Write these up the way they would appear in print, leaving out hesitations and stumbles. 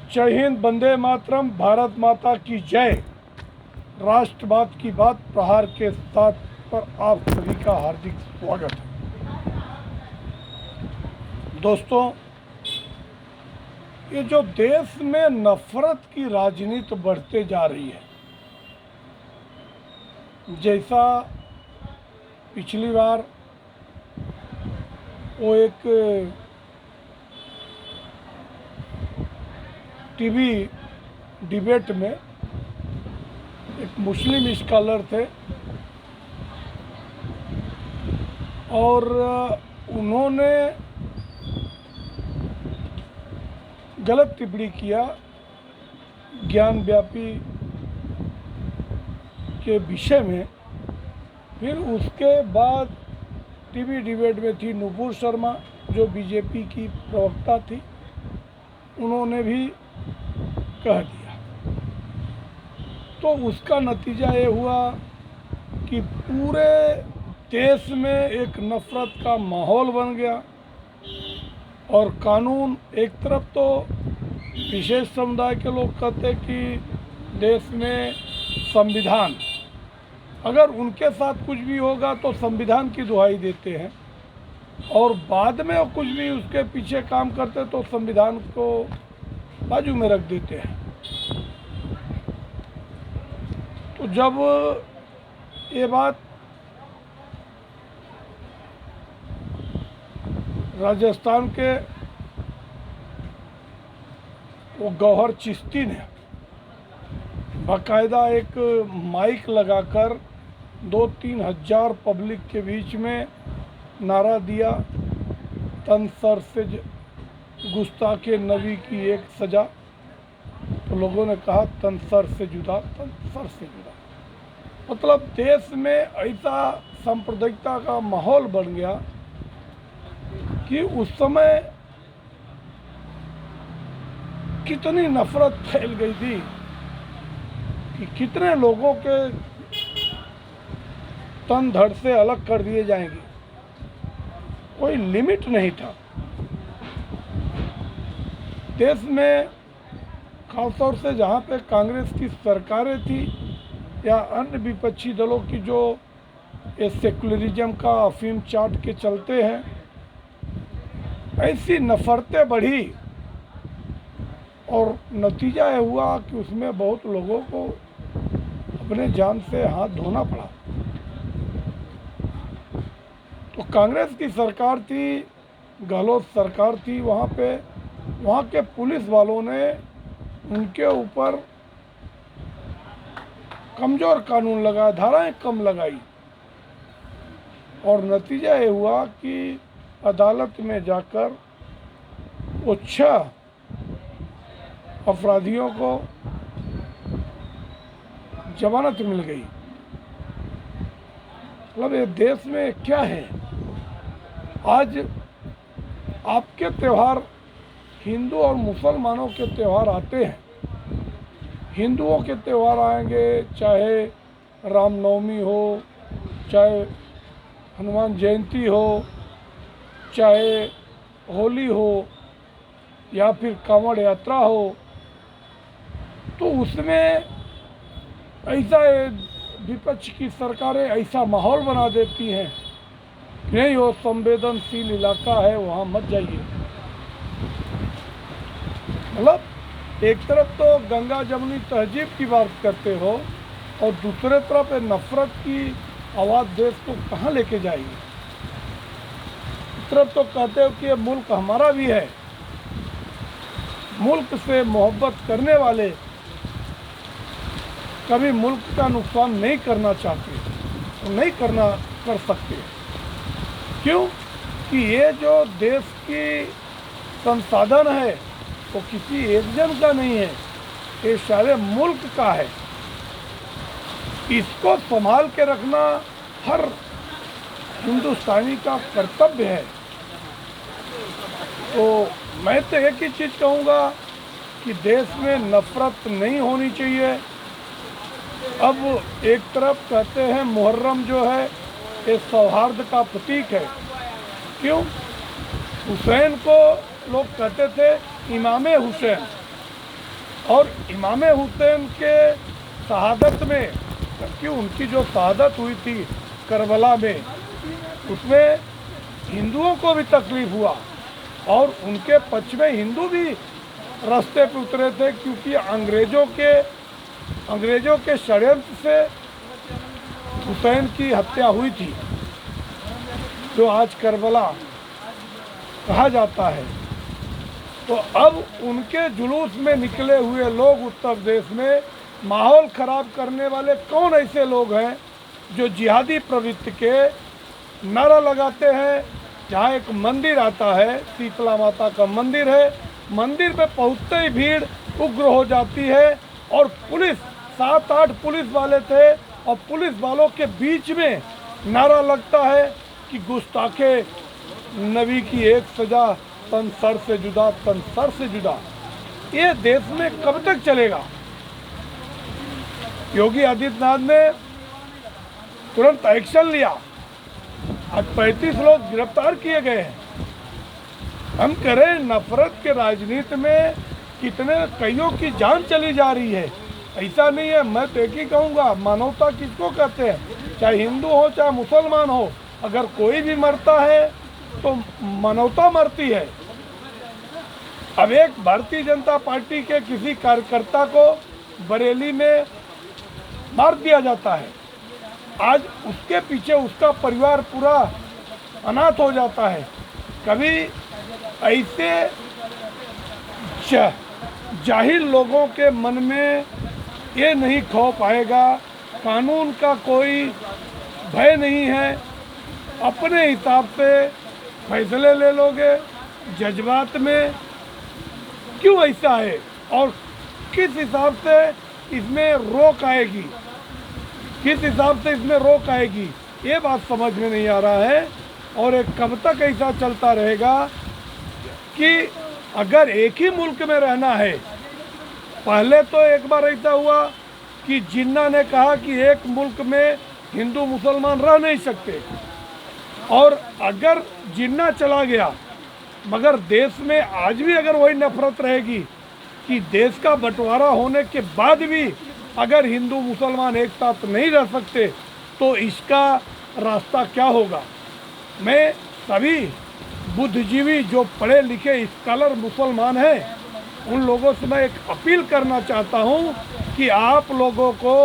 जय हिंद, वंदे मातरम, भारत माता की जय। राष्ट्रवाद की बात प्रहार के साथ पर आप सभी का हार्दिक स्वागत है। दोस्तों, ये जो देश में नफरत की राजनीति बढ़ते जा रही है, जैसा पिछली बार वो एक टीवी डिबेट में एक मुस्लिम स्कॉलर थे और उन्होंने गलत टिप्पणी किया ज्ञान व्यापी के विषय में। फिर उसके बाद टीवी डिबेट में थी नुपुर शर्मा, जो बीजेपी की प्रवक्ता थी, उन्होंने भी कह दिया। तो उसका नतीजा ये हुआ कि पूरे देश में एक नफरत का माहौल बन गया। और कानून, एक तरफ तो विशेष समुदाय के लोग कहते कि देश में संविधान, अगर उनके साथ कुछ भी होगा तो संविधान की दुहाई देते हैं, और बाद में वो कुछ भी उसके पीछे काम करते तो संविधान को बाजू में रख देते हैं। तो जब ये बात राजस्थान के वो गौहर चिश्ती ने बाकायदा एक माइक लगाकर 2-3 हज़ार पब्लिक के बीच में नारा दिया, तन सर से गुस्ताखे नबी की एक सजा। तो लोगों ने कहा तन सर से जुदा, तन सर से जुदा। मतलब देश में ऐसा सांप्रदायिकता का माहौल बन गया कि उस समय कितनी नफरत फैल गई थी कि कितने लोगों के तन धड़ से अलग कर दिए जाएंगे, कोई लिमिट नहीं था। देश में खासतौर से जहाँ पे कांग्रेस की सरकारें थी या अन्य विपक्षी दलों की जो ये सेकुलरिज्म का अफीम चाट के चलते हैं, ऐसी नफरतें बढ़ी और नतीजा ये हुआ कि उसमें बहुत लोगों को अपने जान से हाथ धोना पड़ा। तो कांग्रेस की सरकार थी, गहलोत सरकार थी, वहाँ के पुलिस वालों ने उनके ऊपर कमज़ोर कानून लगाया, धाराएं कम लगाई, और नतीजा ये हुआ कि अदालत में जाकर वो 6 अपराधियों को जमानत मिल गई। मतलब ये देश में क्या है, आज आपके त्यौहार, हिंदू और मुसलमानों के त्यौहार आते हैं। हिंदुओं के त्यौहार आएंगे, चाहे रामनवमी हो, चाहे हनुमान जयंती हो, चाहे होली हो, या फिर कांवड़ यात्रा हो, तो उसमें ऐसा विपक्ष की सरकारें ऐसा माहौल बना देती हैं, नहीं वो संवेदनशील इलाका है, वहाँ मत जाइए। मतलब एक तरफ तो गंगा जमुनी तहजीब की बात करते हो और दूसरे तरफ नफरत की आवाज़ देश को कहाँ लेके जाएगी। एक तरफ तो कहते हो कि ये मुल्क हमारा भी है, मुल्क से मोहब्बत करने वाले कभी मुल्क का नुकसान नहीं करना चाहते, तो नहीं कर सकते। क्यों कि ये जो देश की संसाधन है वो किसी एक जन का नहीं है, ये सारे मुल्क का है। इसको संभाल के रखना हर हिंदुस्तानी का कर्तव्य है। तो मैं तो एक ही चीज़ कहूँगा कि देश में नफरत नहीं होनी चाहिए। अब एक तरफ कहते हैं मुहर्रम जो है ये सौहार्द का प्रतीक है। क्यों? हुसैन को लोग कहते थे इमामे हुसैन, और इमाम हुसैन के शहादत में, क्योंकि उनकी जो शहादत हुई थी करबला में, उसमें हिंदुओं को भी तकलीफ़ हुआ और उनके पक्ष में हिंदू भी रास्ते पे उतरे थे, क्योंकि अंग्रेज़ों के षड्यंत्र से हुसैन की हत्या हुई थी, जो आज करबला कहा जाता है। तो अब उनके जुलूस में निकले हुए लोग उत्तर प्रदेश में माहौल ख़राब करने वाले कौन ऐसे लोग हैं जो जिहादी प्रवृत्ति के नारा लगाते हैं। जहाँ एक मंदिर आता है, शीतला माता का मंदिर है, मंदिर पे पहुँचते ही भीड़ उग्र हो जाती है और पुलिस 7-8 पुलिस वाले थे और पुलिस वालों के बीच में नारा लगता है कि गुस्ताखे नबी की एक सजा, तन सर से जुदा, तन सर से जुदा। ये देश में कब तक चलेगा? योगी आदित्यनाथ ने तुरंत एक्शन लिया, आज 35 लोग गिरफ्तार किए गए हैं। हम करें नफरत के राजनीति में कितने कईयों की जान चली जा रही है। ऐसा नहीं है, मैं तो एक ही कहूँगा, मानवता किसको कहते हैं? चाहे हिंदू हो चाहे मुसलमान हो, अगर कोई भी मरता है तो मानवता मरती है। अब एक भारतीय जनता पार्टी के किसी कार्यकर्ता को बरेली में मार दिया जाता है, आज उसके पीछे उसका परिवार पूरा अनाथ हो जाता है। कभी ऐसे जाहिल लोगों के मन में ये नहीं खौफ आएगा, कानून का कोई भय नहीं है, अपने हिसाब से फैसले ले लोगे। जज्बात में क्यों ऐसा है और किस हिसाब से इसमें रोक आएगी, किस हिसाब से इसमें रोक आएगी, ये बात समझ में नहीं आ रहा है। और एक कब तक ऐसा चलता रहेगा कि अगर एक ही मुल्क में रहना है, पहले तो एक बार ऐसा हुआ कि जिन्ना ने कहा कि एक मुल्क में हिंदू मुसलमान रह नहीं सकते, और अगर जिन्ना चला गया, मगर देश में आज भी अगर वही नफरत रहेगी कि देश का बंटवारा होने के बाद भी अगर हिंदू मुसलमान एक साथ नहीं रह सकते, तो इसका रास्ता क्या होगा। मैं सभी बुद्धिजीवी जो पढ़े लिखे स्कॉलर मुसलमान हैं, उन लोगों से मैं एक अपील करना चाहता हूं कि आप लोगों को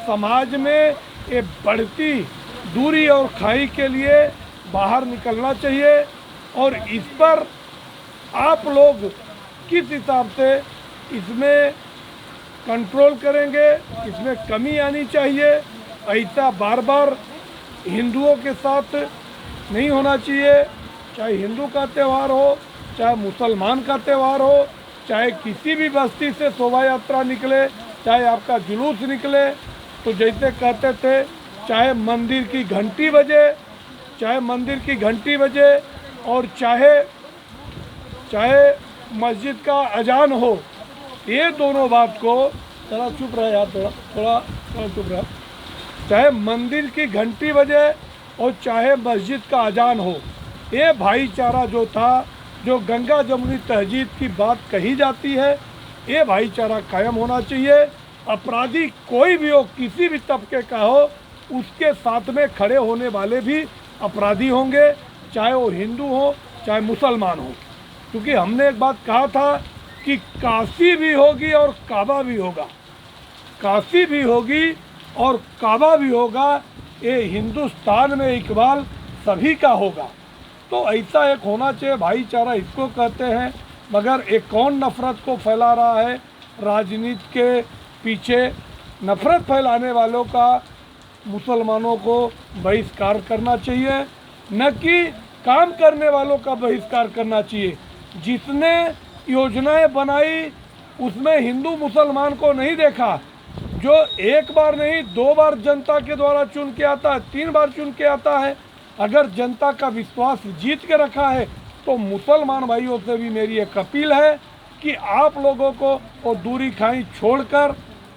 समाज में ये बढ़ती दूरी और खाई के लिए बाहर निकलना चाहिए, और इस पर आप लोग किस हिसाब से इसमें कंट्रोल करेंगे, इसमें कमी आनी चाहिए। ऐसा बार बार हिंदुओं के साथ नहीं होना चाहिए, चाहे हिंदू का त्यौहार हो, चाहे मुसलमान का त्यौहार हो, चाहे किसी भी बस्ती से शोभा यात्रा निकले, चाहे आपका जुलूस निकले, तो जैसे कहते थे, चाहे मंदिर की घंटी बजे, चाहे मंदिर की घंटी बजे और चाहे मस्जिद का अजान हो, ये दोनों बात को, थोड़ा चुप रहा यार, थोड़ा चुप रहा, चाहे मंदिर की घंटी बजे और चाहे मस्जिद का अजान हो, ये भाईचारा जो था, जो गंगा जमुनी तहजीब की बात कही जाती है, ये भाईचारा कायम होना चाहिए। अपराधी कोई भी हो, किसी भी तबके का हो, उसके साथ में खड़े होने वाले भी अपराधी होंगे, चाहे वो हिंदू हो चाहे मुसलमान हो। क्योंकि हमने एक बात कहा था कि काशी भी होगी और काबा भी होगा, काशी भी होगी और काबा भी होगा, ये हिंदुस्तान में इकबाल सभी का होगा। तो ऐसा एक होना चाहिए, भाईचारा इसको कहते हैं। मगर एक कौन नफ़रत को फैला रहा है, राजनीति के पीछे नफ़रत फैलाने वालों का मुसलमानों को बहिष्कार करना चाहिए, न कि काम करने वालों का बहिष्कार करना चाहिए। जिसने योजनाएं बनाई उसमें हिंदू मुसलमान को नहीं देखा, जो एक बार नहीं 2 बार जनता के द्वारा चुन के आता है, 3 बार चुन के आता है, अगर जनता का विश्वास जीत के रखा है, तो मुसलमान भाइयों से भी मेरी एक अपील है कि आप लोगों को वो दूरी खाई छोड़कर,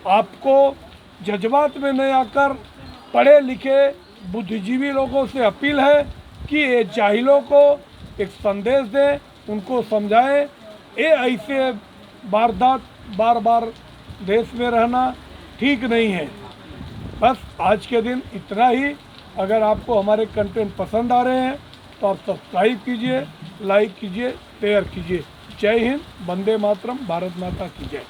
आपको जज्बात में नहीं आकर, पढ़े लिखे बुद्धिजीवी लोगों से अपील है कि ये जाहिलों को एक संदेश दें, उनको समझाएं। ये ऐसे वारदात बार बार देश में रहना ठीक नहीं है। बस आज के दिन इतना ही। अगर आपको हमारे कंटेंट पसंद आ रहे हैं तो आप सब्सक्राइब कीजिए, लाइक कीजिए, शेयर कीजिए। जय हिंद, वंदे मातरम, भारत माता की जय।